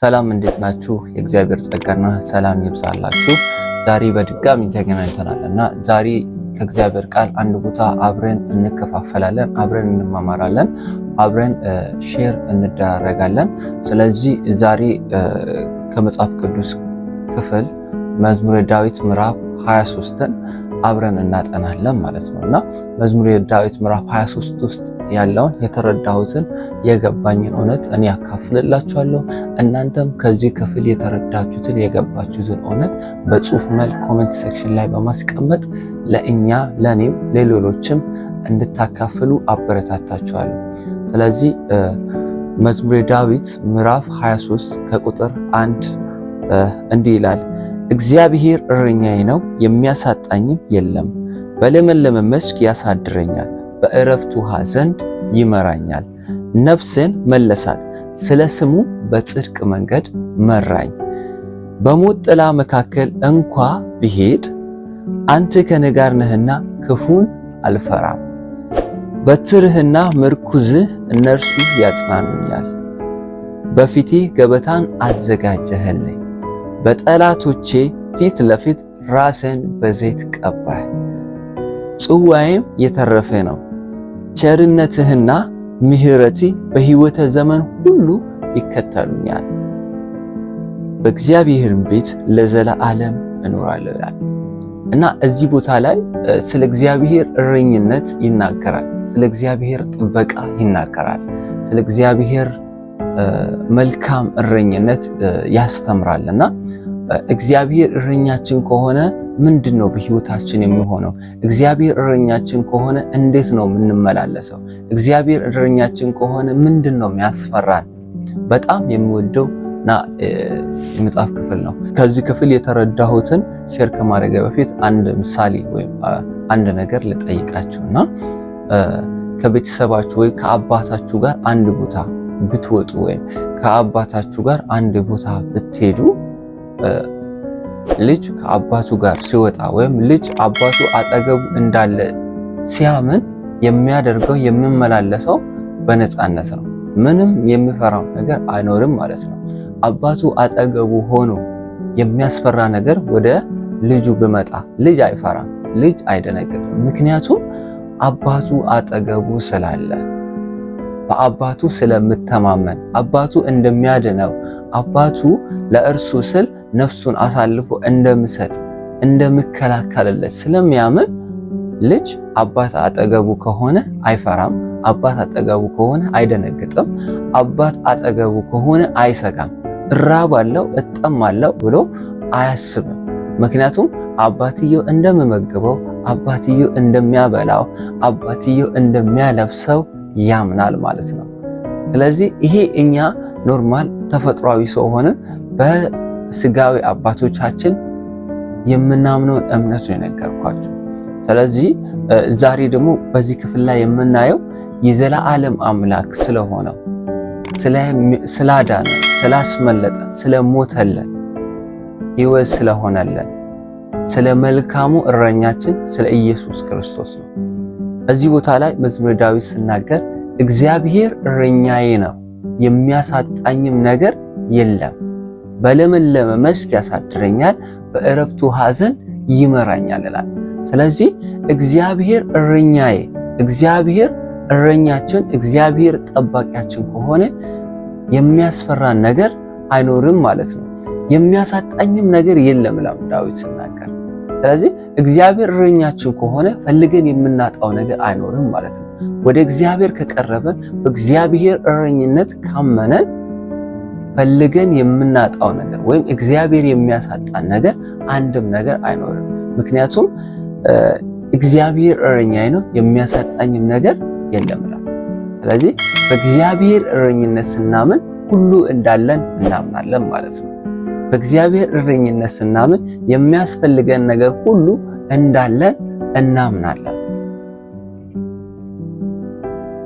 ሰላም እንዴት ናችሁ? የእግዚአብሔር ጸጋና ሰላም ይብዛላችሁ። ዛሬ በድጋሚ ተገናኝተናልና ዛሬ ከእግዚአብሔር ቃል አንድ ቦታ አብረን እንከፋፈላለን፣ አብረን እንማማራለን፣ አብረን ሼር እንደራረጋለን። ስለዚህ ዛሬ ከመጽሐፍ ቅዱስ ክፍል መዝሙረ ዳዊት ምዕራፍ 23ን አብረን እናጠናለን ማለት ነውና መዝሙረ ዳዊት ምዕራፍ 23 ውስጥ ያለውን የተረዳሁትን የገባኝን እውነት እኔ ያካፍልላችኋለሁ። እናንተም ከዚህ ክፍል የተረዳችሁትን የገባችሁትን እውነት በጽሁፍ መልክ ኮሜንት ሴክሽን ላይ በማስቀመጥ ለእኔም ለሌሎችም እንድታካፍሉ አበረታታችኋለሁ። ስለዚህ መዝሙረ ዳዊት ምዕራፍ 23 ከቁጥር 1 እንዲህ ይላል። እግዚአብሔር እረኛዬ ነው፣ የሚያሳጣኝም የለም። በለመለመ መስክ ያሳድረኛል፣ በዕረፍት ውኃ ዘንድ ይመራኛል። ነፍሴን መለሳት፣ ስለ ስሙ በጽድቅ መንገድ መራኝ። በሞት ጥላ መካከል እንኳ ብሄድ አንተ ከእኔ ጋር ነህና ክፉን አልፈራም። በትርህና ምርኩዝህ እነርሱ ያጽናኑኛል። በፊቴ ገበታን አዘጋጀህልኝ፣ በጠላቶቼ ፊት ለፊት ራሴን በዘይት ቀባህ። ጽዋዬም የተረፈ ነው። ቸርነትህና ምሕረትህ በሕይወቴ ዘመን ሁሉ ይከተሉኛል፣ በእግዚአብሔርም ቤት ለዘላለም እኖራለሁ ይላል እና እዚህ ቦታ ላይ ስለ እግዚአብሔር እረኝነት ይናገራል። ስለ እግዚአብሔር ጥበቃ ይናገራል። ስለ እግዚአብሔር መልካም እረኝነት ያስተምራልና እግዚአብሔር እረኛችን ከሆነ ምንድነው በህይወታችን የሚሆነው? እግዚአብሔር እረኛችን ከሆነ እንዴት ነው የምንመላለሰው? እግዚአብሔር እረኛችን ከሆነ ምንድነው የሚያስፈራን? በጣም የሚወደውና የመጽሐፍ ክፍል ነው። ከዚህ ክፍል የተረዳሁትን ሼር ከማድረግ በፊት አንድ ምሳሌ ወይም አንድ ነገር ልጠይቃችሁና ከቤተሰባችሁ ወይ ከአባታችሁ ጋር አንድ ቦታ ብትወጡ ወይም ከአባታችሁ ጋር አንድ ቦታ ብትሄዱ ልጅ ከአባቱ ጋር ሲወጣ ወይም ልጅ አባቱ አጠገቡ እንዳለ ሲያምን የሚያደርገው የሚመላለሰው በነፃነት ነው። ምንም የሚፈራው ነገር አይኖርም ማለት ነው። አባቱ አጠገቡ ሆኖ የሚያስፈራ ነገር ወደ ልጁ ቢመጣ ልጅ አይፈራም፣ ልጅ አይደነግጥም። ምክንያቱም አባቱ አጠገቡ ስላለ፣ በአባቱ ስለምተማመን፣ አባቱ እንደሚያድነው፣ አባቱ ለእርሱ ስል ነፍሱን አሳልፎ እንደሚሰጥ እንደሚከላከልለት ስለሚያምን ልጅ አባት አጠገቡ ከሆነ አይፈራም፣ አባት አጠገቡ ከሆነ አይደነግጥም፣ አባት አጠገቡ ከሆነ አይሰጋም። እራባለሁ እጠማለሁ ብሎ አያስብም። ምክንያቱም አባትየው እንደሚመግበው፣ አባትየው እንደሚያበላው፣ አባትየው እንደሚያለብሰው ያምናል ማለት ነው። ስለዚህ ይሄ እኛ ኖርማል ተፈጥሯዊ ሰው ሆነን በስጋዊ አባቶቻችን የምናምነውን እምነት ነው የነገርኳችሁ። ስለዚህ ዛሬ ደግሞ በዚህ ክፍል ላይ የምናየው የዘላለም አምላክ ስለሆነው ስላዳነ፣ ስላስመለጠ፣ ስለሞተለን፣ ሕይወት ስለሆነለን ስለ መልካሙ እረኛችን ስለ ኢየሱስ ክርስቶስ ነው። እዚህ ቦታ ላይ መዝሙረ ዳዊት ሲናገር እግዚአብሔር እረኛዬ ነው፣ የሚያሳጣኝም ነገር የለም። በለመለመ መስክ ያሳድረኛል፣ በዕረፍት ውኃ ዘንድ ይመራኛል ይላል። ስለዚህ እግዚአብሔር እረኛዬ፣ እግዚአብሔር እረኛችን፣ እግዚአብሔር ጠባቂያችን ከሆነ የሚያስፈራን ነገር አይኖርም ማለት ነው። የሚያሳጣኝም ነገር የለም ይላል ዳዊት ሲናገር። ስለዚህ እግዚአብሔር እረኛችን ከሆነ ፈልገን የምናጣው ነገር አይኖርም ማለት ነው። ወደ እግዚአብሔር ከቀረበን፣ በእግዚአብሔር እረኝነት ካመነን ፈልገን የምናጣው ነገር ወይም እግዚአብሔር የሚያሳጣን ነገር አንድም ነገር አይኖርም። ምክንያቱም እግዚአብሔር እረኛዬ ነው፣ የሚያሳጣኝም ነገር የለም ይላል። ስለዚህ በእግዚአብሔር እረኝነት ስናምን ሁሉ እንዳለን እናምናለን ማለት ነው። በእግዚአብሔር እረኝነት ስናምን የሚያስፈልገን ነገር ሁሉ እንዳለን እናምናለን።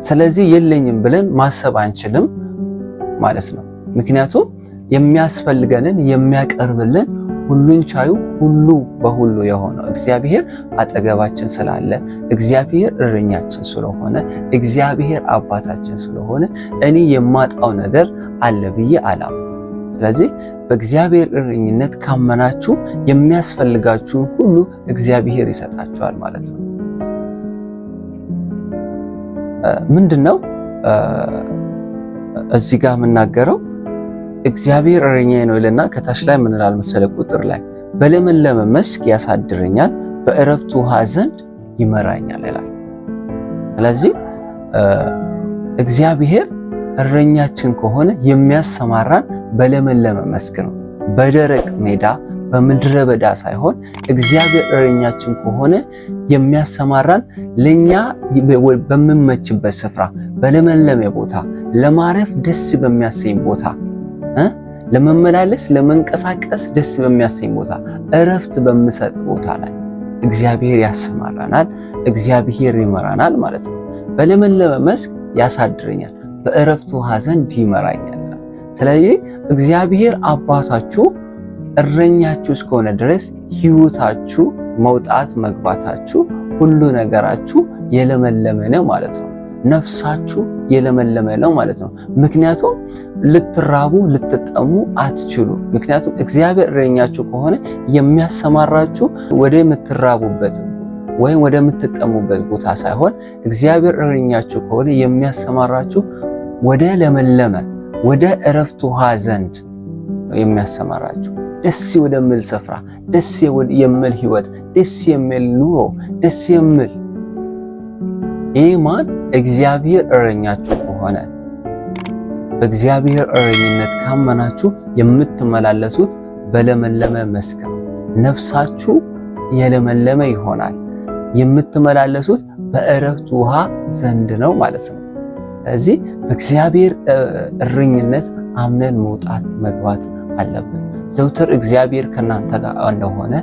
ስለዚህ የለኝም ብለን ማሰብ አንችልም ማለት ነው። ምክንያቱም የሚያስፈልገንን የሚያቀርብልን ሁሉን ቻዩ ሁሉ በሁሉ የሆነው እግዚአብሔር አጠገባችን ስላለ፣ እግዚአብሔር እረኛችን ስለሆነ፣ እግዚአብሔር አባታችን ስለሆነ እኔ የማጣው ነገር አለ ብዬ አላም። ስለዚህ በእግዚአብሔር እረኝነት ካመናችሁ የሚያስፈልጋችሁን ሁሉ እግዚአብሔር ይሰጣችኋል ማለት ነው። ምንድነው እዚህ ጋር የምናገረው? እግዚአብሔር እረኛዬ ነው ይልና ከታች ላይ ምን ይላል መሰለ? ቁጥር ላይ በለመለመ መስክ ያሳድረኛል፣ በዕረፍት ውሃ ዘንድ ይመራኛል ይላል። ስለዚህ እግዚአብሔር እረኛችን ከሆነ የሚያሰማራን በለመለመ መስክ ነው። በደረቅ ሜዳ በምድረ በዳ ሳይሆን እግዚአብሔር እረኛችን ከሆነ የሚያሰማራን ለኛ በሚመችበት ስፍራ፣ በለመለመ ቦታ፣ ለማረፍ ደስ በሚያሰኝ ቦታ፣ ለመመላለስ ለመንቀሳቀስ ደስ በሚያሰኝ ቦታ፣ እረፍት በሚሰጥ ቦታ ላይ እግዚአብሔር ያሰማራናል፣ እግዚአብሔር ይመራናል ማለት ነው። በለመለመ መስክ ያሳድረኛል፣ በዕረፍት ውሃ ዘንድ ይመራኛል። ስለዚህ እግዚአብሔር አባታችሁ እረኛችሁ እስከሆነ ድረስ ሕይወታችሁ፣ መውጣት መግባታችሁ፣ ሁሉ ነገራችሁ የለመለመ ነው ማለት ነው። ነፍሳችሁ የለመለመ ነው ማለት ነው። ምክንያቱም ልትራቡ ልትጠሙ አትችሉ። ምክንያቱም እግዚአብሔር እረኛችሁ ከሆነ የሚያሰማራችሁ ወደ የምትራቡበት ወይም ወደ የምትጠሙበት ቦታ ሳይሆን እግዚአብሔር እረኛችሁ ከሆነ የሚያሰማራችሁ ወደ ለመለመ ወደ ዕረፍት ውሃ ዘንድ ነው የሚያሰማራችሁ። ደስ ወደሚል ስፍራ፣ ደስ የሚል ህይወት፣ ደስ የሚል ኑሮ፣ ደስ የሚል ኢማን እግዚአብሔር እረኛችሁ ከሆነ በእግዚአብሔር እረኝነት ካመናችሁ የምትመላለሱት በለመለመ መስክ ነው። ነፍሳችሁ የለመለመ ይሆናል። የምትመላለሱት በዕረፍት ውሃ ዘንድ ነው ማለት ነው። ስለዚህ በእግዚአብሔር እረኝነት አምነን መውጣት መግባት አለብን። ዘውትር እግዚአብሔር ከናንተ ጋር እንደሆነ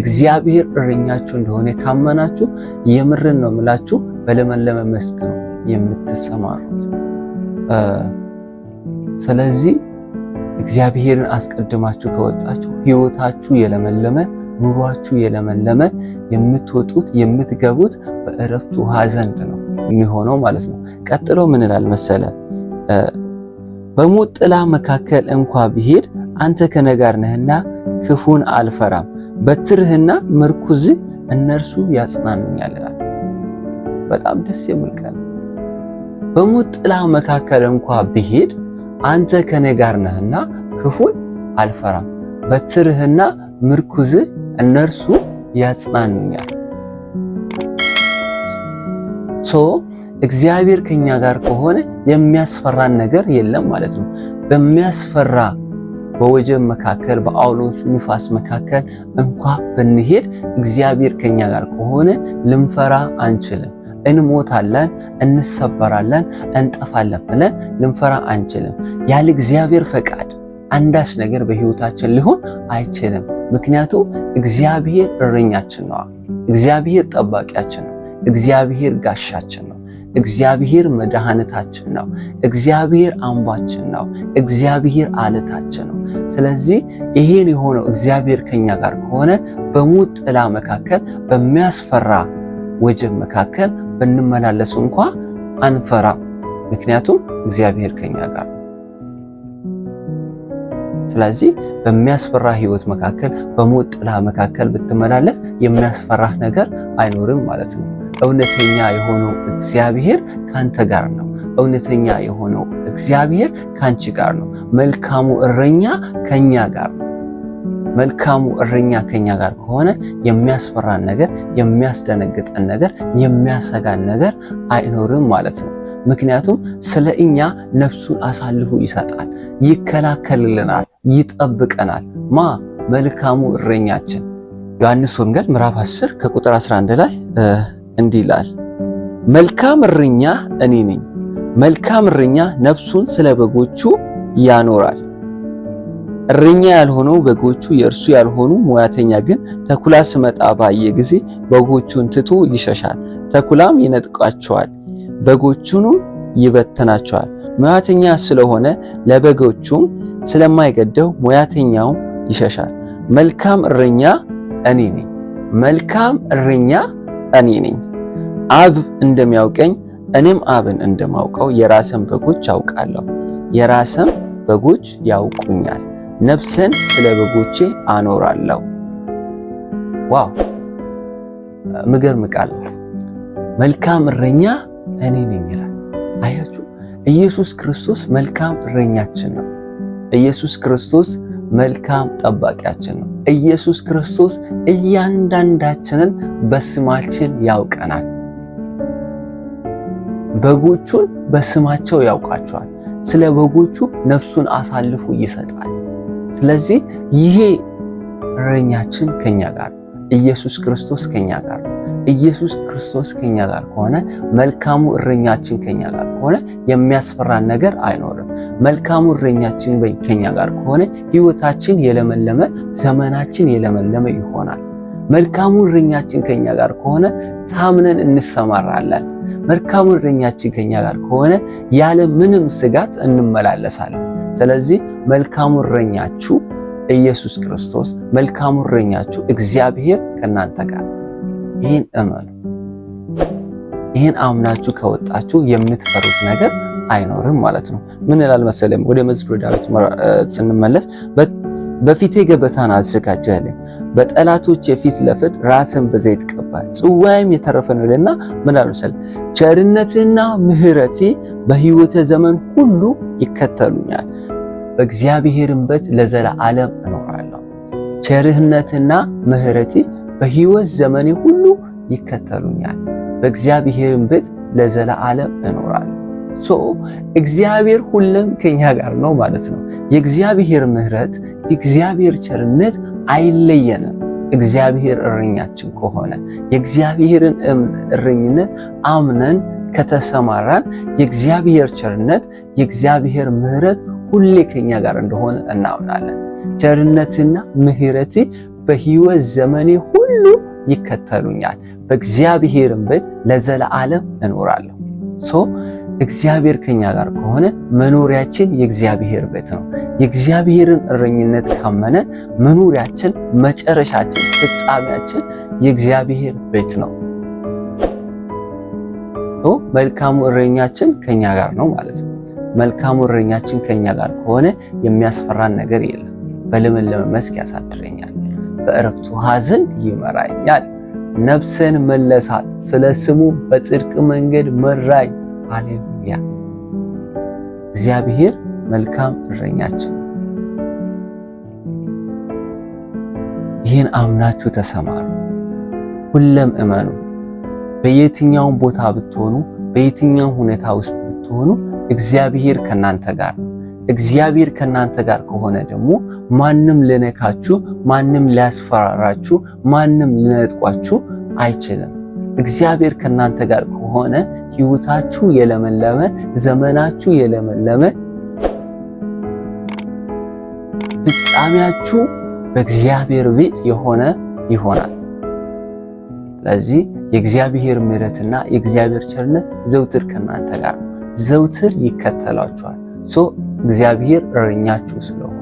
እግዚአብሔር እረኛችሁ እንደሆነ ካመናችሁ የምርን ነው የምላችሁ በለመለመ መስክ ነው የምትሰማሩት። ስለዚህ እግዚአብሔርን አስቀድማችሁ ከወጣችሁ ህይወታችሁ የለመለመ፣ ኑሯችሁ የለመለመ፣ የምትወጡት የምትገቡት በዕረፍት ውሃ ዘንድ ነው የሚሆነው ማለት ነው። ቀጥሎ ምን ይላል መሰለ? በሞት ጥላ መካከል እንኳ ብሄድ አንተ ከእኔ ጋር ነህና ክፉን አልፈራም፣ በትርህና ምርኩዝህ እነርሱ ያጽናኑኛል ይላል። በጣም ደስ የሚል ቃል። በሞት ጥላ መካከል እንኳ ብሄድ አንተ ከእኔ ጋር ነህና ክፉን አልፈራም፣ በትርህና ምርኩዝህ እነርሱ ያጽናኑኛል። እግዚአብሔር ከኛ ጋር ከሆነ የሚያስፈራን ነገር የለም ማለት ነው። በሚያስፈራ በወጀብ መካከል በአውሎ ንፋስ መካከል እንኳ ብንሄድ እግዚአብሔር ከኛ ጋር ከሆነ ልንፈራ አንችልም። እንሞታለን፣ እንሰበራለን፣ እንጠፋለን ብለን ልንፈራ አንችልም። ያለ እግዚአብሔር ፈቃድ አንዳች ነገር በህይወታችን ሊሆን አይችልም። ምክንያቱም እግዚአብሔር እረኛችን ነው። እግዚአብሔር ጠባቂያችን ነው። እግዚአብሔር ጋሻችን ነው። እግዚአብሔር መድኃኒታችን ነው። እግዚአብሔር አምባችን ነው። እግዚአብሔር አለታችን ነው። ስለዚህ ይሄን የሆነው እግዚአብሔር ከኛ ጋር ከሆነ በሞት ጥላ መካከል በሚያስፈራ ወጀብ መካከል ብንመላለስ እንኳ አንፈራም። ምክንያቱም እግዚአብሔር ከኛ ጋር። ስለዚህ በሚያስፈራ ህይወት መካከል በሞት ጥላ መካከል ብትመላለስ የሚያስፈራህ ነገር አይኖርም ማለት ነው። እውነተኛ የሆነው እግዚአብሔር ካንተ ጋር ነው። እውነተኛ የሆነው እግዚአብሔር ካንቺ ጋር ነው። መልካሙ እረኛ ከኛ ጋር ነው። መልካሙ እረኛ ከኛ ጋር ከሆነ የሚያስፈራን ነገር፣ የሚያስደነግጠን ነገር፣ የሚያሰጋን ነገር አይኖርም ማለት ነው። ምክንያቱም ስለ እኛ ነፍሱን አሳልፎ ይሰጣል፣ ይከላከልልናል፣ ይጠብቀናል። መልካሙ እረኛችን ዮሐንስ ወንጌል ምዕራፍ 10 ከቁጥር 11 ላይ እንዲህ ይላል፣ መልካም እረኛ እኔ ነኝ፣ መልካም እረኛ ነፍሱን ስለ በጎቹ ያኖራል። እረኛ ያልሆነው በጎቹ የእርሱ ያልሆኑ ሙያተኛ ግን ተኩላ ሲመጣ ባየ ጊዜ በጎቹን ትቶ ይሸሻል፣ ተኩላም ይነጥቃቸዋል፣ በጎቹንም ይበትናቸዋል። ሙያተኛ ስለሆነ ለበጎቹም ስለማይገደው ሙያተኛው ይሸሻል። መልካም እረኛ እኔ ነኝ፣ መልካም እረኛ እኔ ነኝ። አብ እንደሚያውቀኝ እኔም አብን እንደማውቀው የራሴን በጎች አውቃለሁ፣ የራሴም በጎች ያውቁኛል፣ ነፍሴን ስለ በጎቼ አኖራለሁ። ዋው ምገርም ቃል። መልካም እረኛ እኔ ነኝ ይላል። አያችሁ፣ ኢየሱስ ክርስቶስ መልካም እረኛችን ነው። ኢየሱስ ክርስቶስ መልካም ጠባቂያችን ነው። ኢየሱስ ክርስቶስ እያንዳንዳችንን በስማችን ያውቀናል። በጎቹን በስማቸው ያውቃቸዋል። ስለ በጎቹ ነፍሱን አሳልፎ ይሰጣል። ስለዚህ ይሄ እረኛችን ከኛ ጋር፣ ኢየሱስ ክርስቶስ ከኛ ጋር። ኢየሱስ ክርስቶስ ከኛ ጋር ከሆነ፣ መልካሙ እረኛችን ከኛ ጋር ከሆነ የሚያስፈራን ነገር አይኖርም። መልካሙ እረኛችን ከኛ ጋር ከሆነ ሕይወታችን የለመለመ፣ ዘመናችን የለመለመ ይሆናል። መልካሙ እረኛችን ከኛ ጋር ከሆነ ታምነን እንሰማራለን። መልካሙ እረኛችን ከኛ ጋር ከሆነ ያለ ምንም ስጋት እንመላለሳለን። ስለዚህ መልካሙ እረኛችሁ ኢየሱስ ክርስቶስ፣ መልካሙ እረኛችሁ እግዚአብሔር ከናንተ ጋር። ይህን እመኑ። ይህን አምናችሁ ከወጣችሁ የምትፈሩት ነገር አይኖርም ማለት ነው። ምን ይላል መሰለም? ወደ መዝሙረ ዳዊት ስንመለስ በፊቴ ገበታን አዘጋጀህልኝ፣ በጠላቶች የፊት ለፊት ራስን በዘይት ቀባህ፣ ጽዋዬም የተረፈ ነው ይልና ምን አለ መሰለህ? ቸርነትና ምሕረቴ በሕይወቴ ዘመን ሁሉ ይከተሉኛል፣ በእግዚአብሔርም ቤት ለዘላለም እኖራለሁ። ቸርነትና ምሕረቴ በሕይወት ዘመኔ ሁሉ ይከተሉኛል፣ በእግዚአብሔርም ቤት ለዘላለም እኖራለሁ። እግዚአብሔር ሁሌም ከኛ ጋር ነው ማለት ነው። የእግዚአብሔር ምሕረት፣ የእግዚአብሔር ቸርነት አይለየንም። እግዚአብሔር እረኛችን ከሆነ የእግዚአብሔርን እረኝነት አምነን ከተሰማራን የእግዚአብሔር ቸርነት፣ የእግዚአብሔር ምሕረት ሁሌ ከኛ ጋር እንደሆነ እናምናለን። ቸርነትና ምሕረቴ በሕይወት ዘመኔ ሁሉ ይከተሉኛል፣ በእግዚአብሔርም ቤት ለዘላለም እኖራለሁ። እግዚአብሔር ከኛ ጋር ከሆነ መኖሪያችን የእግዚአብሔር ቤት ነው። የእግዚአብሔርን እረኝነት ካመነ መኖሪያችን፣ መጨረሻችን፣ ፍጻሜያችን የእግዚአብሔር ቤት ነው። መልካሙ እረኛችን ከኛ ጋር ነው ማለት ነው። መልካሙ እረኛችን ከኛ ጋር ከሆነ የሚያስፈራን ነገር የለም። በለመለመ መስክ ያሳድረኛል፣ በዕረፍቱ ውኃ ዘንድ ይመራኛል። ነፍሴን መለሳት፣ ስለ ስሙ በጽድቅ መንገድ መራኝ። ሃሌሉያ! እግዚአብሔር መልካም እረኛችን። ይህን አምናችሁ ተሰማሩ። ሁሌም እመኑ። በየትኛውም ቦታ ብትሆኑ፣ በየትኛውም ሁኔታ ውስጥ ብትሆኑ እግዚአብሔር ከናንተ ጋር ነው። እግዚአብሔር ከናንተ ጋር ከሆነ ደግሞ ማንም ሊነካችሁ፣ ማንም ሊያስፈራራችሁ፣ ማንም ሊነጥቋችሁ አይችልም። እግዚአብሔር ከናንተ ጋር ከሆነ ሕይወታችሁ የለመለመ፣ ዘመናችሁ የለመለመ፣ ፍጻሜያችሁ በእግዚአብሔር ቤት የሆነ ይሆናል። ስለዚህ የእግዚአብሔር ምሕረትና የእግዚአብሔር ቸርነት ዘውትር ከናንተ ጋር ነው። ዘውትር ይከተላችኋል። እግዚአብሔር እረኛችሁ ስለሆነ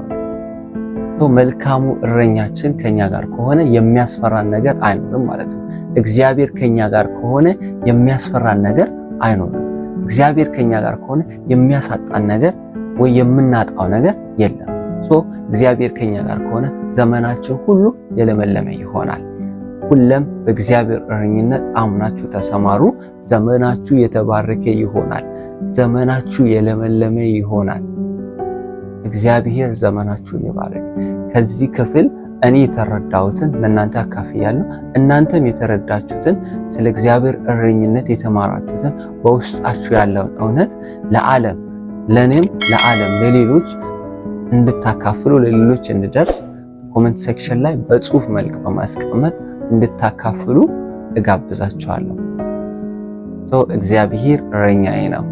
መልካሙ እረኛችን ከኛ ጋር ከሆነ የሚያስፈራን ነገር አይኖርም ማለት ነው። እግዚአብሔር ከኛ ጋር ከሆነ የሚያስፈራን ነገር አይኖርም። እግዚአብሔር ከኛ ጋር ከሆነ የሚያሳጣን ነገር ወይ የምናጣው ነገር የለም። እግዚአብሔር ከኛ ጋር ከሆነ ዘመናችን ሁሉ የለመለመ ይሆናል። ሁሌም በእግዚአብሔር እረኝነት አምናችሁ ተሰማሩ። ዘመናችሁ የተባረከ ይሆናል። ዘመናችሁ የለመለመ ይሆናል። እግዚአብሔር ዘመናችሁን ይባርክ። ከዚህ ክፍል እኔ የተረዳሁትን ለእናንተ አካፍያለሁ። እናንተም የተረዳችሁትን ስለ እግዚአብሔር እረኝነት የተማራችሁትን በውስጣችሁ ያለውን እውነት ለዓለም፣ ለኔም፣ ለዓለም፣ ለሌሎች እንድታካፍሉ፣ ለሌሎች እንድደርስ ኮሜንት ሴክሽን ላይ በጽሁፍ መልክ በማስቀመጥ እንድታካፍሉ እጋብዛችኋለሁ። እግዚአብሔር እረኛዬ ነው።